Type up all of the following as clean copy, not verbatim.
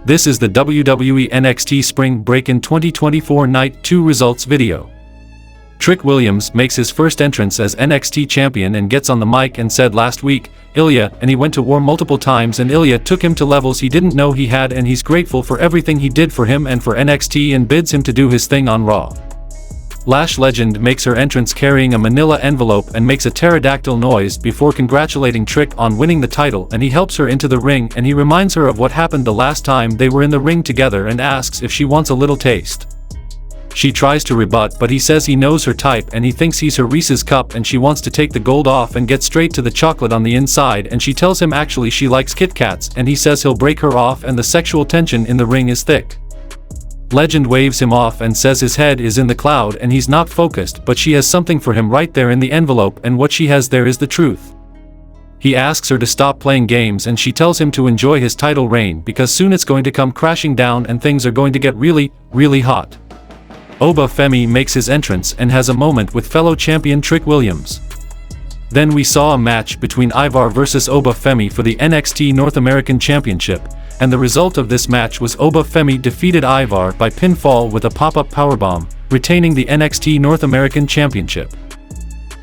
This is the WWE NXT Spring Breakin 2024 Night 2 results video. Trick Williams makes his first entrance as NXT champion and gets on the mic and said last week, Ilya, and he went to war multiple times and Ilya took him to levels he didn't know he had, and he's grateful for everything he did for him and for NXT and bids him to do his thing on Raw. Lash legend makes her entrance carrying a manila envelope and makes a pterodactyl noise before congratulating Trick on winning the title, and he helps her into the ring and he reminds her of what happened the last time they were in the ring together and asks if she wants a little taste. She tries to rebut, but he says he knows her type and he thinks he's her Reese's cup, and she wants to take the gold off and get straight to the chocolate on the inside, and she tells him actually she likes Kit Kats, and he says he'll break her off, and the sexual tension in the ring is thick. Legend waves him off and says his head is in the cloud and he's not focused, but she has something for him right there in the envelope, and what she has there is the truth. He asks her to stop playing games and she tells him to enjoy his title reign because soon it's going to come crashing down and things are going to get really, really hot. Oba Femi makes his entrance and has a moment with fellow champion Trick Williams. Then we saw a match between Ivar vs Oba Femi for the NXT North American Championship, and the result of this match was Oba Femi defeated Ivar by pinfall with a pop-up powerbomb, retaining the NXT North American Championship.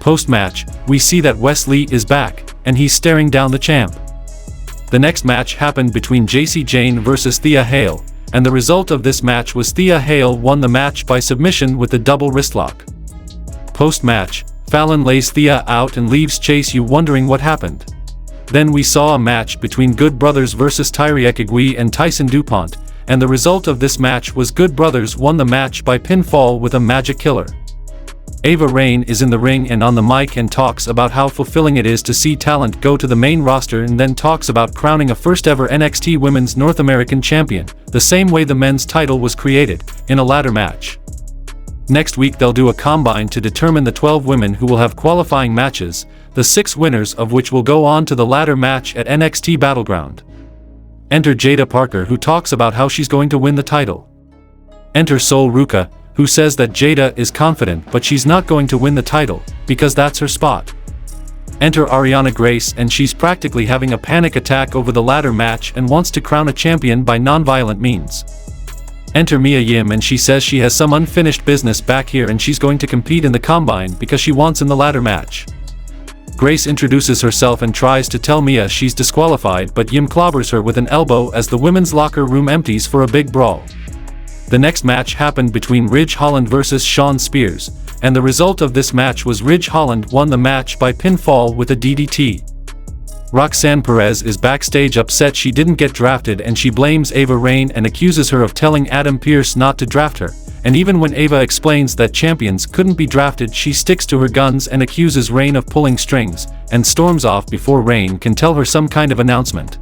Post-match, we see that Wes Lee is back, and he's staring down the champ. The next match happened between Jacy Jayne vs Thea Hale, and the result of this match was Thea Hale won the match by submission with the double wristlock. Post-match, Fallon lays Thea out and leaves Chase U wondering what happened. Then we saw a match between Good Brothers vs Tyree Ekigwe and Tyson DuPont, and the result of this match was Good Brothers won the match by pinfall with a magic killer. Ava Raine is in the ring and on the mic and talks about how fulfilling it is to see talent go to the main roster, and then talks about crowning a first-ever NXT Women's North American Champion, the same way the men's title was created, in a ladder match. Next week they'll do a combine to determine the 12 women who will have qualifying matches, the 6 winners of which will go on to the ladder match at NXT Battleground. Enter Jada Parker, who talks about how she's going to win the title. Enter Sol Ruca, who says that Jada is confident but she's not going to win the title, because that's her spot. Enter Ariana Grace, and she's practically having a panic attack over the ladder match and wants to crown a champion by non-violent means. Enter Mia Yim, and she says she has some unfinished business back here and she's going to compete in the combine because she wants in the ladder match. Grace introduces herself and tries to tell Mia she's disqualified, but Yim clobbers her with an elbow as the women's locker room empties for a big brawl. The next match happened between Ridge Holland vs Shawn Spears, and the result of this match was Ridge Holland won the match by pinfall with a DDT. Roxanne Perez is backstage upset she didn't get drafted, and she blames Ava Raine and accuses her of telling Adam Pearce not to draft her, and even when Ava explains that champions couldn't be drafted, she sticks to her guns and accuses Raine of pulling strings, and storms off before Raine can tell her some kind of announcement.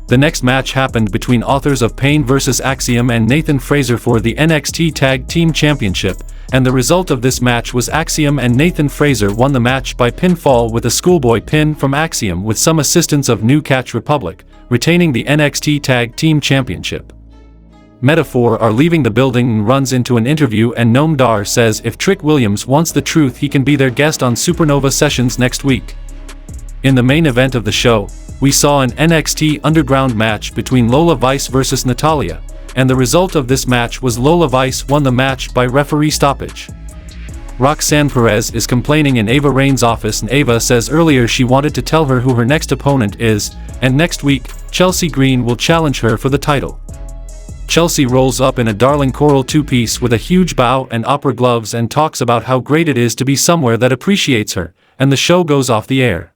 The next match happened between Authors of Pain vs Axiom and Nathan Frazer for the NXT Tag Team Championship, and the result of this match was Axiom and Nathan Frazer won the match by pinfall with a schoolboy pin from Axiom with some assistance of New Catch Republic, retaining the NXT Tag Team Championship. Metaphor are leaving the building and runs into an interview, and Noam Dar says if Trick Williams wants the truth he can be their guest on Supernova Sessions next week. In the main event of the show, we saw an NXT Underground match between Lola Vice vs Natalya, and the result of this match was Lola Vice won the match by referee stoppage. Roxanne Perez is complaining in Ava Raine's office, and Ava says earlier she wanted to tell her who her next opponent is, and next week, Chelsea Green will challenge her for the title. Chelsea rolls up in a darling coral two-piece with a huge bow and opera gloves and talks about how great it is to be somewhere that appreciates her, and the show goes off the air.